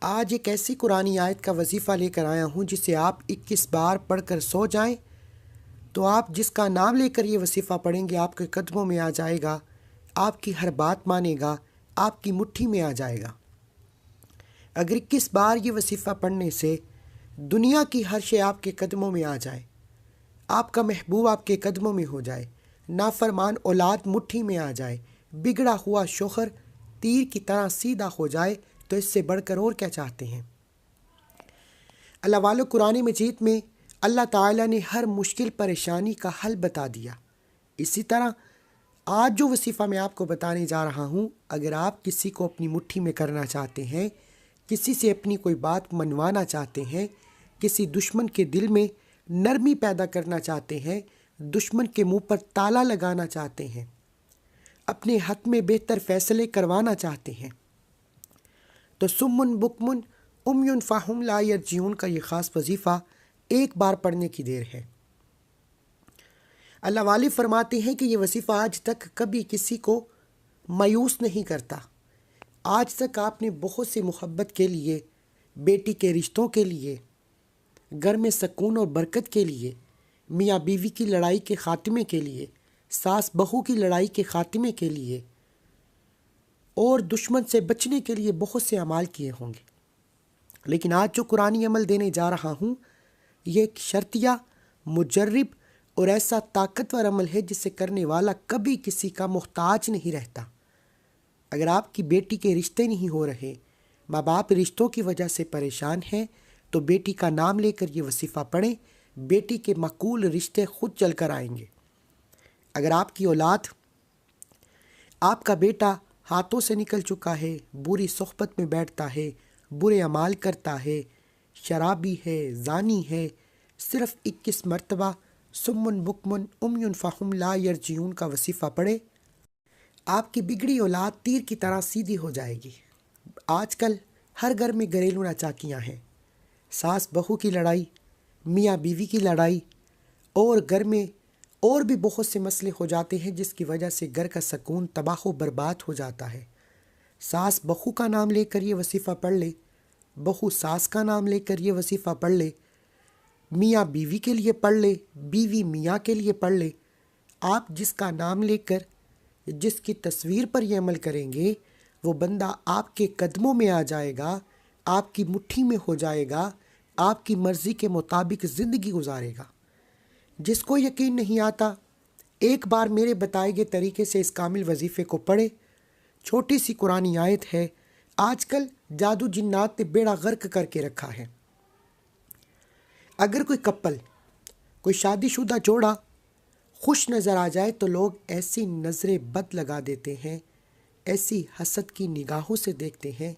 آج ایک ایسی قرآنی آیت کا وظیفہ لے کر آیا ہوں جسے آپ 21 بار پڑھ کر سو جائیں تو آپ جس کا نام لے کر یہ وظیفہ پڑھیں گے آپ کے قدموں میں آ جائے گا، آپ کی ہر بات مانے گا، آپ کی مٹھی میں آ جائے گا۔ اگر 21 بار یہ وظیفہ پڑھنے سے دنیا کی ہر شے آپ کے قدموں میں آ جائے، آپ کا محبوب آپ کے قدموں میں ہو جائے، نافرمان اولاد مٹھی میں آ جائے، بگڑا ہوا شوہر تیر کی طرح سیدھا ہو جائے، تو اس سے بڑھ کر اور کیا چاہتے ہیں؟ اللہ والو، قرآن مجید میں اللہ تعالیٰ نے ہر مشکل پریشانی کا حل بتا دیا۔ اسی طرح آج جو وظیفہ میں آپ کو بتانے جا رہا ہوں، اگر آپ کسی کو اپنی مٹھی میں کرنا چاہتے ہیں، کسی سے اپنی کوئی بات منوانا چاہتے ہیں، کسی دشمن کے دل میں نرمی پیدا کرنا چاہتے ہیں، دشمن کے منہ پر تالا لگانا چاہتے ہیں، اپنے حق میں بہتر فیصلے کروانا چاہتے ہیں، تو سمن بکمن امیون فہم لا یرجعون کا یہ خاص وظیفہ ایک بار پڑھنے کی دیر ہے۔ اللہ والے فرماتے ہیں کہ یہ وظیفہ آج تک کبھی کسی کو مایوس نہیں کرتا۔ آج تک آپ نے بہت سی محبت کے لیے، بیٹی کے رشتوں کے لیے، گھر میں سکون اور برکت کے لیے، میاں بیوی کی لڑائی کے خاتمے کے لیے، ساس بہو کی لڑائی کے خاتمے کے لیے اور دشمن سے بچنے کے لیے بہت سے اعمال کیے ہوں گے، لیکن آج جو قرآنی عمل دینے جا رہا ہوں یہ ایک شرطیہ، مجرب اور ایسا طاقتور عمل ہے جسے کرنے والا کبھی کسی کا محتاج نہیں رہتا۔ اگر آپ کی بیٹی کے رشتے نہیں ہو رہے، ماں باپ رشتوں کی وجہ سے پریشان ہیں، تو بیٹی کا نام لے کر یہ وظیفہ پڑھیں، بیٹی کے معقول رشتے خود چل کر آئیں گے۔ اگر آپ کی اولاد، آپ کا بیٹا ہاتھوں سے نکل چکا ہے، بری صحبت میں بیٹھتا ہے، برے اعمال کرتا ہے، شرابی ہے، زانی ہے، صرف 21 مرتبہ سمن بکمن امیون فہم لا یرجعون کا وظیفہ پڑھے، آپ کی بگڑی اولاد تیر کی طرح سیدھی ہو جائے گی۔ آج کل ہر گھر میں گھریلو ناچاکیاں ہیں، ساس بہو کی لڑائی، میاں بیوی کی لڑائی، اور گھر میں اور بھی بہت سے مسئلے ہو جاتے ہیں جس کی وجہ سے گھر کا سکون تباہ و برباد ہو جاتا ہے۔ ساس بہو کا نام لے کر یہ وظیفہ پڑھ لے، بہو ساس کا نام لے کر یہ وظیفہ پڑھ لے، میاں بیوی کے لیے پڑھ لے، بیوی میاں کے لیے پڑھ لے، آپ جس کا نام لے کر جس کی تصویر پر یہ عمل کریں گے وہ بندہ آپ کے قدموں میں آ جائے گا، آپ کی مٹھی میں ہو جائے گا، آپ کی مرضی کے مطابق زندگی گزارے گا۔ جس کو یقین نہیں آتا ایک بار میرے بتائے گئے طریقے سے اس کامل وظیفے کو پڑھے۔ چھوٹی سی قرآنی آیت ہے، آج کل جادو جنات نے بیڑا غرق کر کے رکھا ہے۔ اگر کوئی کپل، کوئی شادی شدہ جوڑا خوش نظر آ جائے تو لوگ ایسی نظریں بد لگا دیتے ہیں، ایسی حسد کی نگاہوں سے دیکھتے ہیں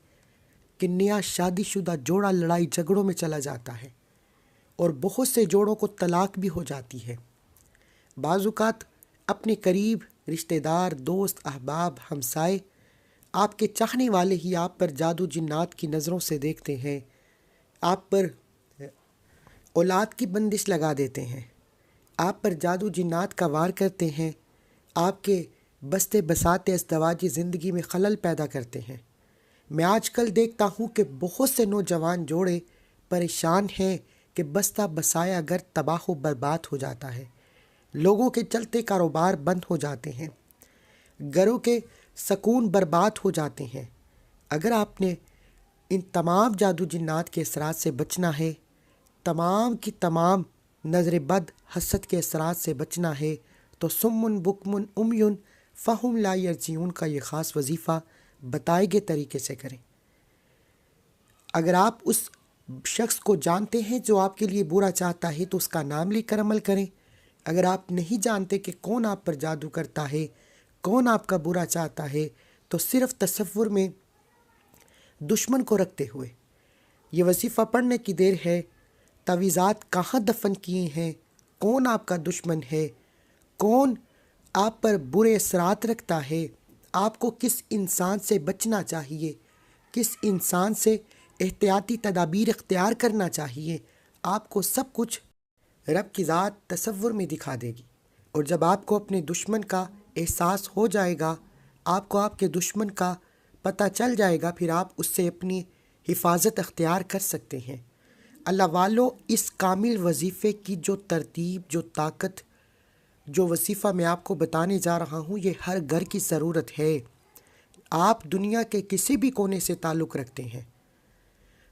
کہ نیا شادی شدہ جوڑا لڑائی جھگڑوں میں چلا جاتا ہے اور بہت سے جوڑوں کو طلاق بھی ہو جاتی ہے۔ بعض اوقات اپنے قریب رشتہ دار، دوست، احباب، ہمسائے، آپ کے چاہنے والے ہی آپ پر جادو جنات کی نظروں سے دیکھتے ہیں، آپ پر اولاد کی بندش لگا دیتے ہیں، آپ پر جادو جنات کا وار کرتے ہیں، آپ کے بستے بساتے ازدواجی زندگی میں خلل پیدا کرتے ہیں۔ میں آج کل دیکھتا ہوں کہ بہت سے نوجوان جوڑے پریشان ہیں کہ بستہ بسایا گھر تباہ و برباد ہو جاتا ہے، لوگوں کے چلتے کاروبار بند ہو جاتے ہیں، گھروں کے سکون برباد ہو جاتے ہیں۔ اگر آپ نے ان تمام جادو جنات کے اثرات سے بچنا ہے، تمام کی تمام نظر بد، حسد کے اثرات سے بچنا ہے، تو سمن بکمن امیون فہم لا یرجعون کا یہ خاص وظیفہ بتائے گئے طریقے سے کریں۔ اگر آپ اس شخص کو جانتے ہیں جو آپ کے لیے برا چاہتا ہے تو اس کا نام لے کر عمل کریں۔ اگر آپ نہیں جانتے کہ کون آپ پر جادو کرتا ہے، کون آپ کا برا چاہتا ہے، تو صرف تصور میں دشمن کو رکھتے ہوئے یہ وظیفہ پڑھنے کی دیر ہے۔ تعویذات کہاں دفن کیے ہیں، کون آپ کا دشمن ہے، کون آپ پر برے اثرات رکھتا ہے، آپ کو کس انسان سے بچنا چاہیے، کس انسان سے احتیاطی تدابیر اختیار کرنا چاہیے، آپ کو سب کچھ رب کی ذات تصور میں دکھا دے گی۔ اور جب آپ کو اپنے دشمن کا احساس ہو جائے گا، آپ کو آپ کے دشمن کا پتہ چل جائے گا، پھر آپ اس سے اپنی حفاظت اختیار کر سکتے ہیں۔ اللہ والو، اس کامل وظیفے کی جو ترتیب، جو طاقت، جو وظیفہ میں آپ کو بتانے جا رہا ہوں، یہ ہر گھر کی ضرورت ہے۔ آپ دنیا کے کسی بھی کونے سے تعلق رکھتے ہیں،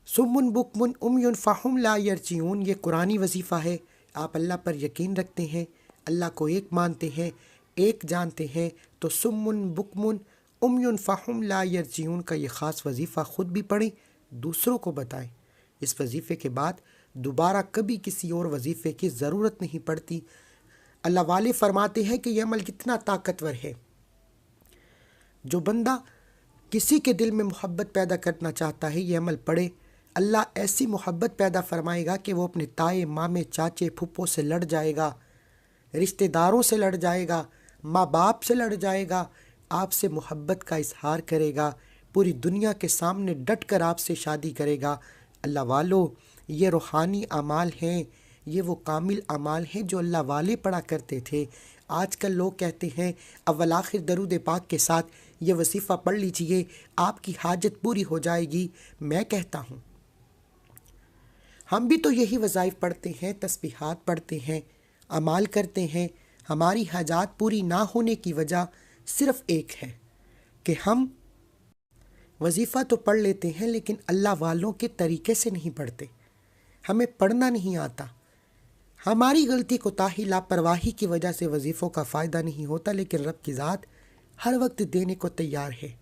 سمن بکمن امیون فہم لا یرجعون، یہ قرآنی وظیفہ ہے۔ آپ اللہ پر یقین رکھتے ہیں، اللہ کو ایک مانتے ہیں، ایک جانتے ہیں، تو سمن بکمن امیون فہم لا یرجعون کا یہ خاص وظیفہ خود بھی پڑھیں، دوسروں کو بتائیں۔ اس وظیفے کے بعد دوبارہ کبھی کسی اور وظیفے کی ضرورت نہیں پڑتی۔ اللہ والے فرماتے ہیں کہ یہ عمل کتنا طاقتور ہے۔ جو بندہ کسی کے دل میں محبت پیدا کرنا چاہتا ہے، یہ عمل پڑھے، اللہ ایسی محبت پیدا فرمائے گا کہ وہ اپنے تائے، مامے، چاچے، پھپھو سے لڑ جائے گا، رشتہ داروں سے لڑ جائے گا، ماں باپ سے لڑ جائے گا، آپ سے محبت کا اظہار کرے گا، پوری دنیا کے سامنے ڈٹ کر آپ سے شادی کرے گا۔ اللہ والو، یہ روحانی اعمال ہیں، یہ وہ کامل اعمال ہیں جو اللہ والے پڑھا کرتے تھے۔ آج کل لوگ کہتے ہیں اول آخر درود پاک کے ساتھ یہ وظیفہ پڑھ لیجئے، آپ کی حاجت پوری ہو جائے گی۔ میں کہتا ہوں ہم بھی تو یہی وظائف پڑھتے ہیں، تسبیحات پڑھتے ہیں، اعمال کرتے ہیں۔ ہماری حاجات پوری نہ ہونے کی وجہ صرف ایک ہے کہ ہم وظیفہ تو پڑھ لیتے ہیں لیکن اللہ والوں کے طریقے سے نہیں پڑھتے، ہمیں پڑھنا نہیں آتا۔ ہماری غلطی کوتاہی، لاپرواہی کی وجہ سے وظیفوں کا فائدہ نہیں ہوتا، لیکن رب کی ذات ہر وقت دینے کو تیار ہے۔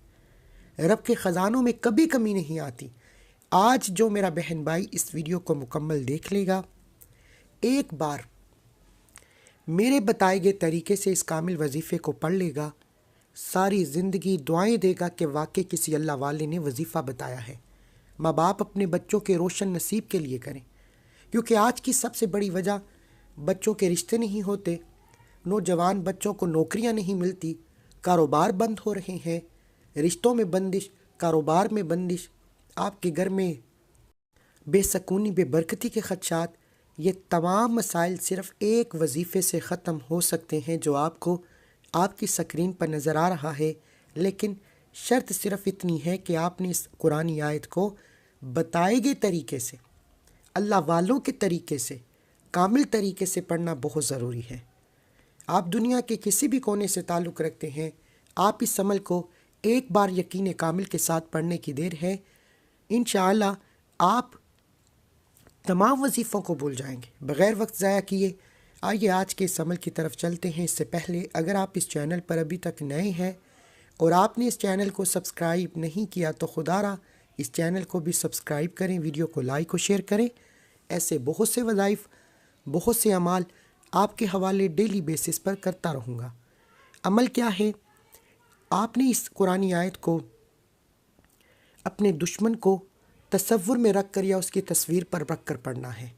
رب کے خزانوں میں کبھی کمی نہیں آتی۔ آج جو میرا بہن بھائی اس ویڈیو کو مکمل دیکھ لے گا، ایک بار میرے بتائے گئے طریقے سے اس کامل وظیفے کو پڑھ لے گا، ساری زندگی دعائیں دے گا کہ واقعی کسی اللہ والے نے وظیفہ بتایا ہے۔ ماں باپ اپنے بچوں کے روشن نصیب کے لیے کریں، کیونکہ آج کی سب سے بڑی وجہ بچوں کے رشتے نہیں ہوتے، نوجوان بچوں کو نوکریاں نہیں ملتی، کاروبار بند ہو رہے ہیں، رشتوں میں بندش، کاروبار میں بندش، آپ کے گھر میں بے سکونی، بے برکتی کے خدشات۔ یہ تمام مسائل صرف ایک وظیفے سے ختم ہو سکتے ہیں جو آپ کو آپ کی سکرین پر نظر آ رہا ہے، لیکن شرط صرف اتنی ہے کہ آپ نے اس قرآنی آیت کو بتائے گئے طریقے سے، اللہ والوں کے طریقے سے، کامل طریقے سے پڑھنا بہت ضروری ہے۔ آپ دنیا کے کسی بھی کونے سے تعلق رکھتے ہیں، آپ اس عمل کو ایک بار یقین کامل کے ساتھ پڑھنے کی دیر ہے، انشاءاللہ آپ تمام وظیفوں کو بھول جائیں گے۔ بغیر وقت ضائع کیے آئیے آج کے اس عمل کی طرف چلتے ہیں۔ اس سے پہلے اگر آپ اس چینل پر ابھی تک نئے ہیں اور آپ نے اس چینل کو سبسکرائب نہیں کیا تو خدا را اس چینل کو بھی سبسکرائب کریں، ویڈیو کو لائک و شیئر کریں۔ ایسے بہت سے وظائف، بہت سے اعمال آپ کے حوالے ڈیلی بیسس پر کرتا رہوں گا۔ عمل کیا ہے؟ آپ نے اس قرآنی آیت کو اپنے دشمن کو تصور میں رکھ کر یا اس کی تصویر پر رکھ کر پڑھنا ہے۔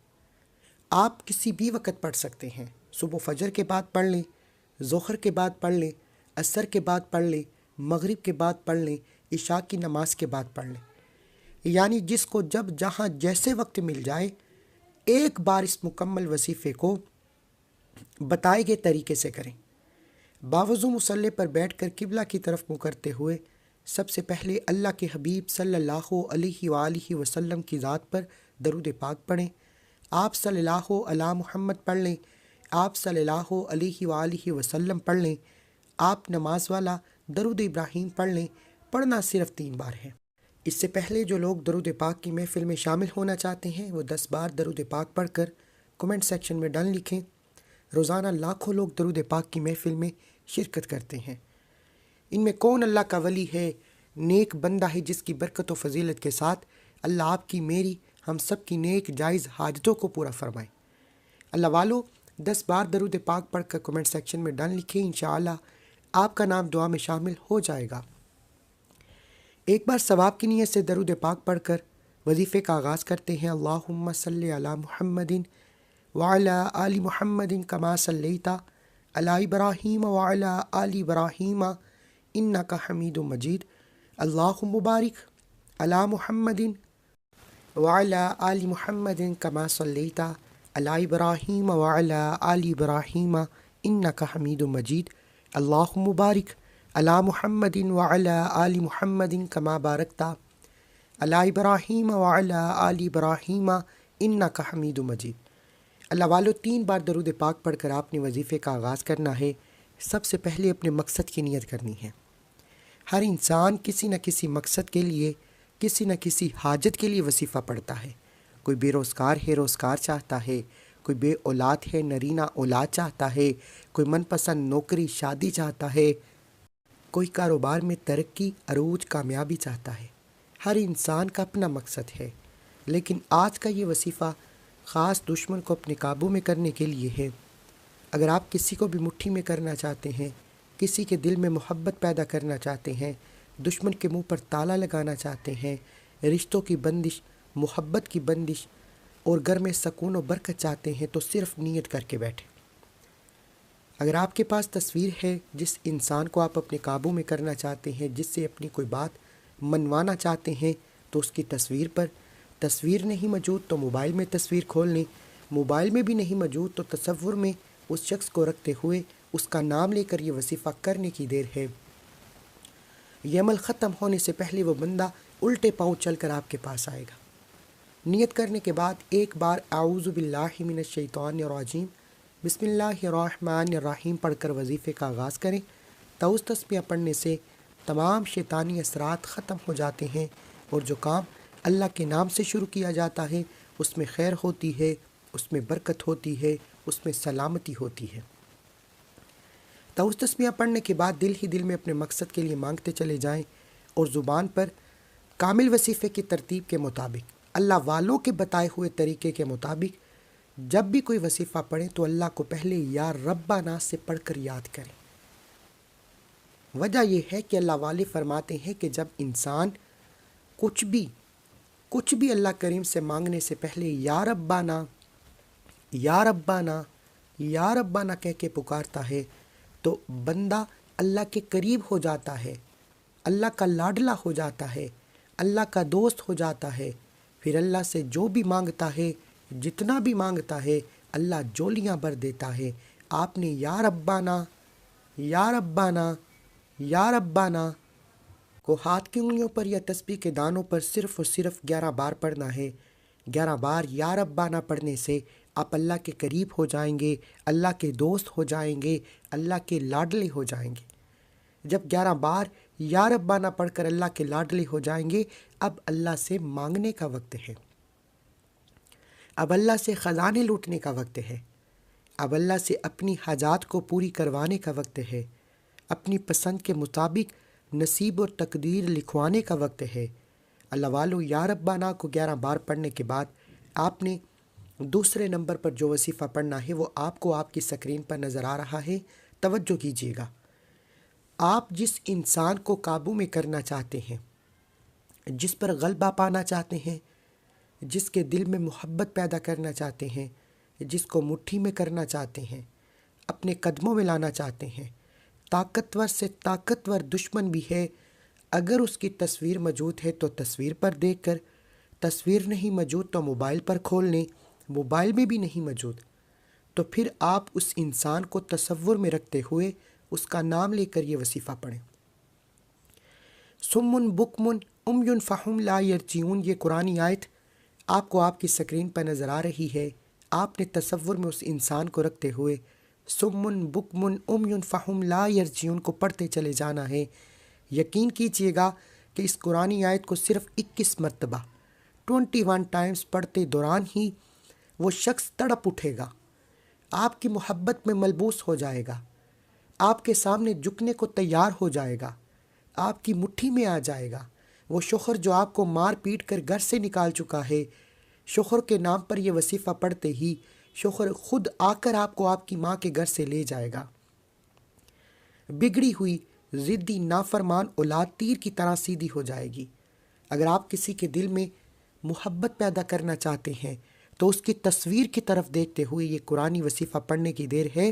آپ کسی بھی وقت پڑھ سکتے ہیں، صبح فجر کے بعد پڑھ لیں، ظہر کے بعد پڑھ لیں، عصر کے بعد پڑھ لیں، مغرب کے بعد پڑھ لیں، عشاء کی نماز کے بعد پڑھ لیں، یعنی جس کو جب جہاں جیسے وقت مل جائے ایک بار اس مکمل وظیفے کو بتائے گئے طریقے سے کریں۔ باوضو مصلی پر بیٹھ کر قبلہ کی طرف منہ کرتے ہوئے سب سے پہلے اللہ کے حبیب صلی اللہ علیہ وآلہ وسلم کی ذات پر درود پاک پڑھیں۔ آپ صلی اللہ علی محمد پڑھ لیں، آپ صلی اللہ علیہ وآلہ وسلم پڑھ لیں، آپ نماز والا درود ابراہیم پڑھ لیں۔ پڑھنا صرف 3 بار ہے۔ اس سے پہلے جو لوگ درود پاک کی محفل میں شامل ہونا چاہتے ہیں وہ 10 بار درود پاک پڑھ کر کمنٹ سیکشن میں ڈن لکھیں۔ روزانہ لاکھوں لوگ درود پاک کی محفل میں شرکت کرتے ہیں۔ ان میں کون اللہ کا ولی ہے، نیک بندہ ہے جس کی برکت و فضیلت کے ساتھ اللہ آپ کی، میری، ہم سب کی نیک جائز حاجتوں کو پورا فرمائے۔ اللہ والو 10 بار درود پاک پڑھ کر کمنٹ سیکشن میں ڈن لکھیں، انشاءاللہ آپ کا نام دعا میں شامل ہو جائے گا۔ ایک بار ثواب کی نیت سے درود پاک پڑھ کر وظیفے کا آغاز کرتے ہیں۔ اللہم صلی علی محمد وعلی آل محمد کما صلیت علی ابراہیم وعلی آل ابراہیم انک حمید مجید۔ اللہم بارک علی محمد وعلی آل محمد کما صلیت علی ابراہیم وعلی آل ابراہیم انک حمید مجید۔ اللہم بارک علی محمد وعلی آل محمد کما بارکت علی ابراہیم وعلی آل ابراہیم انک حمید مجید۔ اللہ والو 3 بار درود پاک پڑھ کر آپ نے وظیفے کا آغاز کرنا ہے۔ سب سے پہلے اپنے مقصد کی نیت کرنی ہے۔ ہر انسان کسی نہ کسی مقصد کے لیے، کسی نہ کسی حاجت کے لیے وظیفہ پڑھتا ہے۔ کوئی بے روزگار ہے، روزگار چاہتا ہے، کوئی بے اولاد ہے، نرینہ اولاد چاہتا ہے، کوئی من پسند نوکری شادی چاہتا ہے، کوئی کاروبار میں ترقی عروج کامیابی چاہتا ہے۔ ہر انسان کا اپنا مقصد ہے، لیکن آج کا یہ وظیفہ خاص دشمن کو اپنے قابو میں کرنے کے لیے ہے۔ اگر آپ کسی کو بھی مٹھی میں کرنا چاہتے ہیں، کسی کے دل میں محبت پیدا کرنا چاہتے ہیں، دشمن کے منہ پر تالا لگانا چاہتے ہیں، رشتوں کی بندش، محبت کی بندش اور گھر میں سکون و برکت چاہتے ہیں، تو صرف نیت کر کے بیٹھیں۔ اگر آپ کے پاس تصویر ہے، جس انسان کو آپ اپنے قابو میں کرنا چاہتے ہیں، جس سے اپنی کوئی بات منوانا چاہتے ہیں، تو اس کی تصویر پر، تصویر نہیں موجود تو موبائل میں تصویر کھول لیں، موبائل میں بھی نہیں موجود تو تصور میں اس شخص کو رکھتے ہوئے اس کا نام لے کر یہ وظیفہ کرنے کی دیر ہے۔ یہ عمل ختم ہونے سے پہلے وہ بندہ الٹے پاؤں چل کر آپ کے پاس آئے گا۔ نیت کرنے کے بعد ایک بار اعوذ باللہ من الشیطان الرجیم بسم اللہ الرحمن الرحیم پڑھ کر وظیفے کا آغاز کریں۔ طاؤس تسبیح پڑھنے سے تمام شیطانی اثرات ختم ہو جاتے ہیں، اور جو کام اللہ کے نام سے شروع کیا جاتا ہے اس میں خیر ہوتی ہے، اس میں برکت ہوتی ہے، اس میں سلامتی ہوتی ہے۔ طاؤس تسبیح پڑھنے کے بعد دل ہی دل میں اپنے مقصد کے لیے مانگتے چلے جائیں، اور زبان پر کامل وظیفے کی ترتیب کے مطابق، اللہ والوں کے بتائے ہوئے طریقے کے مطابق جب بھی کوئی وظیفہ پڑھیں تو اللہ کو پہلے یا ربنا سے پڑھ کر یاد کریں۔ وجہ یہ ہے کہ اللہ والے فرماتے ہیں کہ جب انسان کچھ بھی اللہ کریم سے مانگنے سے پہلے یا ربنا یا ربنا یا ربنا کہہ کے پکارتا ہے، تو بندہ اللہ کے قریب ہو جاتا ہے، اللہ کا لاڈلا ہو جاتا ہے، اللہ کا دوست ہو جاتا ہے۔ پھر اللہ سے جو بھی مانگتا ہے، جتنا بھی مانگتا ہے، اللہ جولیاں بھر دیتا ہے۔ آپ نے یا ربنا یا ربنا یا ربنا کو ہاتھ کی انگلیوں پر یا تسبیح کے دانوں پر صرف اور صرف 11 بار پڑھنا ہے۔ 11 بار یا ربنا پڑھنے سے آپ اللہ کے قریب ہو جائیں گے، اللہ کے دوست ہو جائیں گے، اللہ کے لاڈلے ہو جائیں گے۔ جب 11 بار یا ربنا پڑھ کر اللہ کے لاڈلے ہو جائیں گے، اب اللہ سے مانگنے کا وقت ہے، اب اللہ سے خزانے لوٹنے کا وقت ہے، اب اللہ سے اپنی حاجات کو پوری کروانے کا وقت ہے، اپنی پسند کے مطابق نصیب اور تقدیر لکھوانے کا وقت ہے۔ اللہ والو یا ربنا کو 11 بار پڑھنے کے بعد آپ نے دوسرے نمبر پر جو وظیفہ پڑھنا ہے وہ آپ کو آپ کی سکرین پر نظر آ رہا ہے، توجہ کیجیے گا۔ آپ جس انسان کو قابو میں کرنا چاہتے ہیں، جس پر غلبہ پانا چاہتے ہیں، جس کے دل میں محبت پیدا کرنا چاہتے ہیں، جس کو مٹھی میں کرنا چاہتے ہیں، اپنے قدموں میں لانا چاہتے ہیں، طاقتور سے طاقتور دشمن بھی ہے، اگر اس کی تصویر موجود ہے تو تصویر پر دیکھ کر، تصویر نہیں موجود تو موبائل پر کھول لیں، موبائل میں بھی نہیں موجود تو پھر آپ اس انسان کو تصور میں رکھتے ہوئے اس کا نام لے کر یہ وظیفہ پڑھیں۔ سمن بکمن امیون فہم لا یرجعون، یہ قرآنی آیت آپ کو آپ کی سکرین پر نظر آ رہی ہے۔ آپ نے تصور میں اس انسان کو رکھتے ہوئے سمن بکمن امیون فہم لا یرجعون کو پڑھتے چلے جانا ہے۔ یقین کیجیے گا کہ اس قرآنی آیت کو صرف 21 مرتبہ 21 ٹائمز پڑھتے دوران ہی وہ شخص تڑپ اٹھے گا، آپ کی محبت میں ملبوس ہو جائے گا، آپ کے سامنے جھکنے کو تیار ہو جائے گا، آپ کی مٹھی میں آ جائے گا۔ وہ شوہر جو آپ کو مار پیٹ کر گھر سے نکال چکا ہے، شوہر کے نام پر یہ وظیفہ پڑھتے ہی شوہر خود آ کر آپ کو آپ کی ماں کے گھر سے لے جائے گا۔ بگڑی ہوئی ضدی نافرمان اولاد تیر کی طرح سیدھی ہو جائے گی۔ اگر آپ کسی کے دل میں محبت پیدا کرنا چاہتے ہیں تو اس کی تصویر کی طرف دیکھتے ہوئے یہ قرآنی وظیفہ پڑھنے کی دیر ہے۔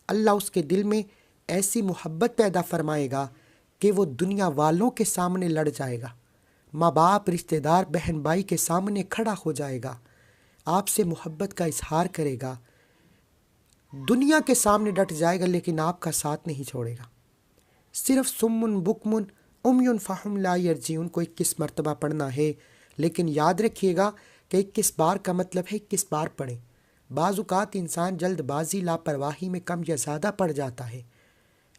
اللہ اس کے دل میں ایسی محبت پیدا فرمائے گا کہ وہ دنیا والوں کے سامنے لڑ جائے گا، ماں باپ، رشتہ دار، بہن بھائی کے سامنے کھڑا ہو جائے گا، آپ سے محبت کا اظہار کرے گا، دنیا کے سامنے ڈٹ جائے گا، لیکن آپ کا ساتھ نہیں چھوڑے گا۔ صرف سمن بکمن امیٌ فہم لا یرجعون کو 21 مرتبہ پڑھنا ہے، لیکن یاد رکھیے گا کہ 21 بار کا مطلب ہے 21 بار پڑھیں۔ بعض اوقات انسان جلد بازی لاپرواہی میں کم یا زیادہ پڑھ جاتا ہے،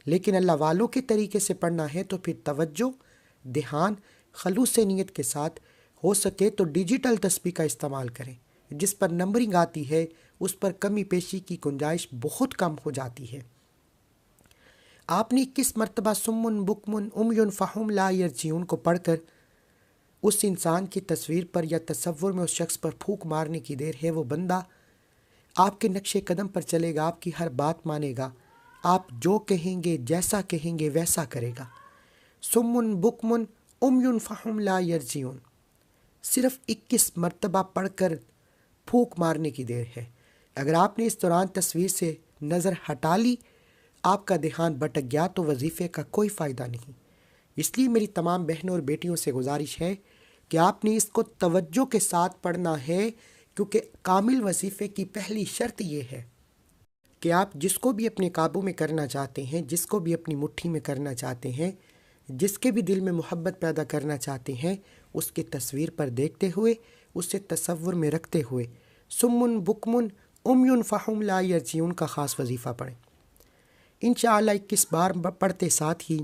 لیکن اللہ والوں کے طریقے سے پڑھنا ہے تو پھر توجہ، دھیان، خلوص نیت کے ساتھ، ہو سکے تو ڈیجیٹل تسبیح کا استعمال کریں۔ جس پر نمبرنگ آتی ہے اس پر کمی پیشی کی گنجائش بہت کم ہو جاتی ہے۔ آپ نے 21 مرتبہ سمن بکمن امیٌ فہم لا یرجعون کو پڑھ کر اس انسان کی تصویر پر یا تصور میں اس شخص پر پھونک مارنے کی دیر ہے۔ وہ بندہ آپ کے نقش قدم پر چلے گا، آپ کی ہر بات مانے گا، آپ جو کہیں گے، جیسا کہیں گے ویسا کرے گا۔ سمن بکمن امیٌ فہم لا یرجعون صرف 21 مرتبہ پڑھ کر پھونک مارنے کی دیر ہے۔ اگر آپ نے اس دوران تصویر سے نظر ہٹا لی، آپ کا دھیان بھٹک گیا تو وظیفے کا کوئی فائدہ نہیں۔ اس لیے میری تمام بہنوں اور بیٹیوں سے گزارش ہے کہ آپ نے اس کو توجہ کے ساتھ پڑھنا ہے، کیونکہ کامل وظیفے کی پہلی شرط یہ ہے کہ آپ جس کو بھی اپنے قابو میں کرنا چاہتے ہیں، جس کو بھی اپنی مٹھی میں کرنا چاہتے ہیں، جس کے بھی دل میں محبت پیدا کرنا چاہتے ہیں، اس کی تصویر پر دیکھتے ہوئے، اسے تصور میں رکھتے ہوئے سمن بکمن امیٌ فہم لا یرجعون کا خاص وظیفہ پڑھیں۔ انشاءاللہ 21 بار پڑھتے ساتھ ہی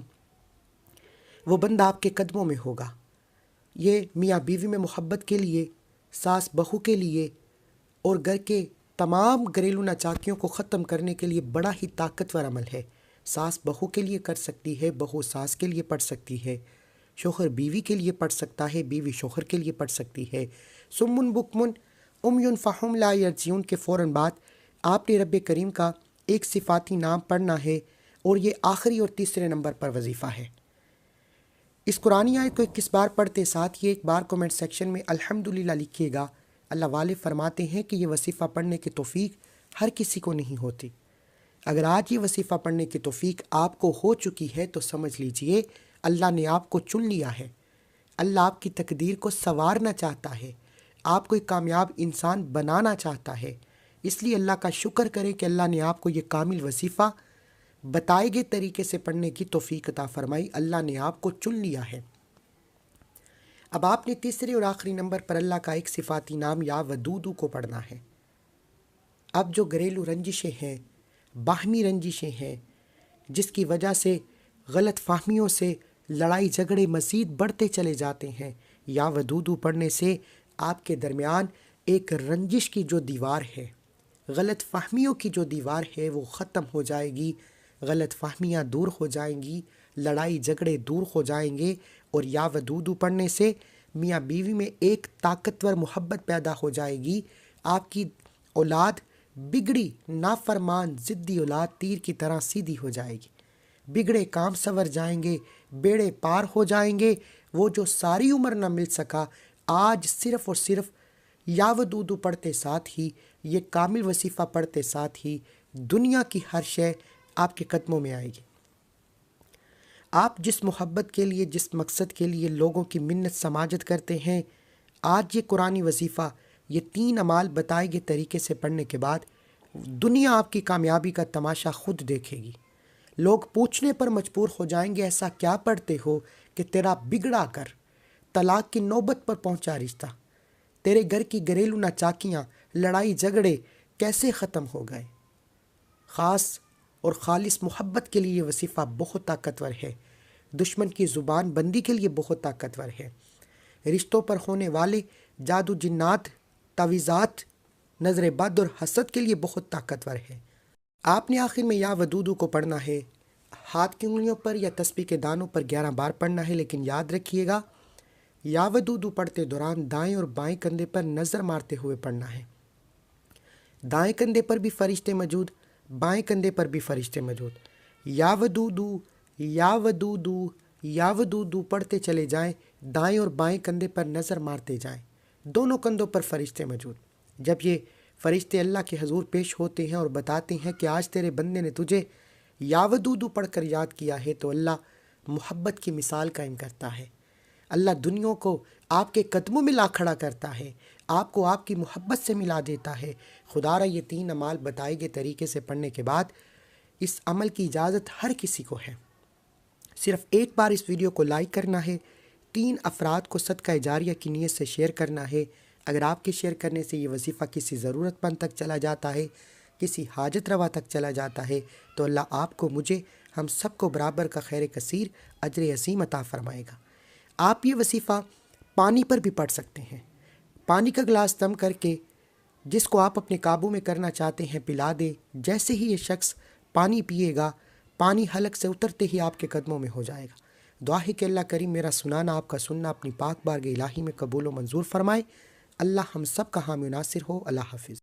وہ بندہ آپ کے قدموں میں ہوگا۔ یہ میاں بیوی میں محبت کے لیے، ساس بہو کے لیے اور گھر کے تمام گھریلو ناچاکیوں کو ختم کرنے کے لیے بڑا ہی طاقتور عمل ہے۔ ساس بہو کے لیے کر سکتی ہے، بہو ساس کے لیے پڑھ سکتی ہے، شوہر بیوی کے لیے پڑھ سکتا ہے، بیوی شوہر کے لیے پڑھ سکتی ہے۔ سمن بکمن امیٌ فہم لا یرجعون کے فوراً بعد آپ نے رب کریم کا ایک صفاتی نام پڑھنا ہے، اور یہ آخری اور تیسرے نمبر پر وظیفہ ہے۔ اس قرآنی آیت کو 21 بار پڑھتے ساتھ یہ ایک بار کومنٹ سیکشن میں الحمدللہ لکھیے گا۔ اللہ والے فرماتے ہیں کہ یہ وظیفہ پڑھنے کی توفیق ہر کسی کو نہیں ہوتی۔ اگر آج یہ وظیفہ پڑھنے کی توفیق آپ کو ہو چکی ہے تو سمجھ لیجئے اللہ نے آپ کو چن لیا ہے۔ اللہ آپ کی تقدیر کو سنوارنا چاہتا ہے، آپ کو ایک کامیاب انسان بنانا چاہتا ہے۔ اس لیے اللہ کا شکر کریں کہ اللہ نے آپ کو یہ کامل وظیفہ بتائے گئے طریقے سے پڑھنے کی توفیق عطا فرمائی۔ اللہ نے آپ کو چن لیا ہے۔ اب آپ نے تیسرے اور آخری نمبر پر اللہ کا ایک صفاتی نام یا ودودو کو پڑھنا ہے۔ اب جو گھریلو رنجشیں ہیں، باہمی رنجشیں ہیں، جس کی وجہ سے غلط فہمیوں سے لڑائی جھگڑے مزید بڑھتے چلے جاتے ہیں، یا ودودو پڑھنے سے آپ کے درمیان ایک رنجش کی جو دیوار ہے، غلط فہمیوں کی جو دیوار ہے وہ ختم ہو جائے گی، غلط فہمیاں دور ہو جائیں گی، لڑائی جھگڑے دور ہو جائیں گے، اور یا ودودو پڑھنے سے میاں بیوی میں ایک طاقتور محبت پیدا ہو جائے گی۔ آپ کی اولاد بگڑی نافرمان ضدی اولاد تیر کی طرح سیدھی ہو جائے گی، بگڑے کام سنور جائیں گے، بیڑے پار ہو جائیں گے۔ وہ جو ساری عمر نہ مل سکا، آج صرف اور صرف یا ودودو پڑھتے ساتھ ہی، یہ کامل وظیفہ پڑھتے ساتھ ہی دنیا کی ہر شے آپ کے قدموں میں آئے گی۔ آپ جس محبت کے لیے، جس مقصد کے لیے لوگوں کی منت سماجت کرتے ہیں، آج یہ قرآنی وظیفہ، یہ 3 اعمال بتائے گئے طریقے سے پڑھنے کے بعد دنیا آپ کی کامیابی کا تماشا خود دیکھے گی۔ لوگ پوچھنے پر مجبور ہو جائیں گے ایسا کیا پڑھتے ہو کہ تیرا بگڑا کر طلاق کی نوبت پر پہنچا رشتہ، تیرے گھر کی گھریلو ناچاکیاں، لڑائی جھگڑے کیسے ختم ہو گئے۔ خاص اور خالص محبت کے لیے یہ وظیفہ بہت طاقتور ہے، دشمن کی زبان بندی کے لیے بہت طاقتور ہے، رشتوں پر ہونے والے جادو جنات، تعویذات، نظر بد اور حسد کے لیے بہت طاقتور ہے۔ آپ نے آخر میں یا ودودو کو پڑھنا ہے، ہاتھ کی انگلیوں پر یا تسبیح کے دانوں پر 11 بار پڑھنا ہے، لیکن یاد رکھیے گا یا ودودو پڑھتے دوران دائیں اور بائیں کندھے پر نظر مارتے ہوئے پڑھنا ہے۔ دائیں کندھے پر بھی فرشتے موجود، بائیں کندھے پر بھی فرشتے موجود۔ یا ودودو یا ودودو یا ودودو پڑھتے چلے جائیں، دائیں اور بائیں کندھے پر نظر مارتے جائیں، دونوں کندھوں پر فرشتے موجود۔ جب یہ فرشتے اللہ کے حضور پیش ہوتے ہیں اور بتاتے ہیں کہ آج تیرے بندے نے تجھے یا ودودو پڑھ کر یاد کیا ہے، تو اللہ محبت کی مثال قائم کرتا ہے۔ اللہ دنیا کو آپ کے قدموں میں لا کھڑا کرتا ہے، آپ کو آپ کی محبت سے ملا دیتا ہے۔ خدا را یہ 3 اعمال بتائے گئے طریقے سے پڑھنے کے بعد اس عمل کی اجازت ہر کسی کو ہے۔ صرف ایک بار اس ویڈیو کو لائک کرنا ہے، 3 افراد کو صدقہ جاریہ کی نیت سے شیئر کرنا ہے۔ اگر آپ کے شیئر کرنے سے یہ وظیفہ کسی ضرورت مند تک چلا جاتا ہے، کسی حاجت روا تک چلا جاتا ہے، تو اللہ آپ کو، مجھے، ہم سب کو برابر کا خیر کثیر اجر عظیم عطا فرمائے گا۔ آپ یہ وظیفہ پانی پر بھی پڑھ سکتے ہیں۔ پانی کا گلاس دم کر کے جس کو آپ اپنے قابو میں کرنا چاہتے ہیں پلا دیں۔ جیسے ہی یہ شخص پانی پیے گا، پانی حلق سے اترتے ہی آپ کے قدموں میں ہو جائے گا۔ دعا ہے کہ اللہ کریم میرا سنانا، آپ کا سننا اپنی پاک بارگاہ الہی میں قبول و منظور فرمائے۔ اللہ ہم سب کا حامی و ناصر ہو۔ اللہ حافظ۔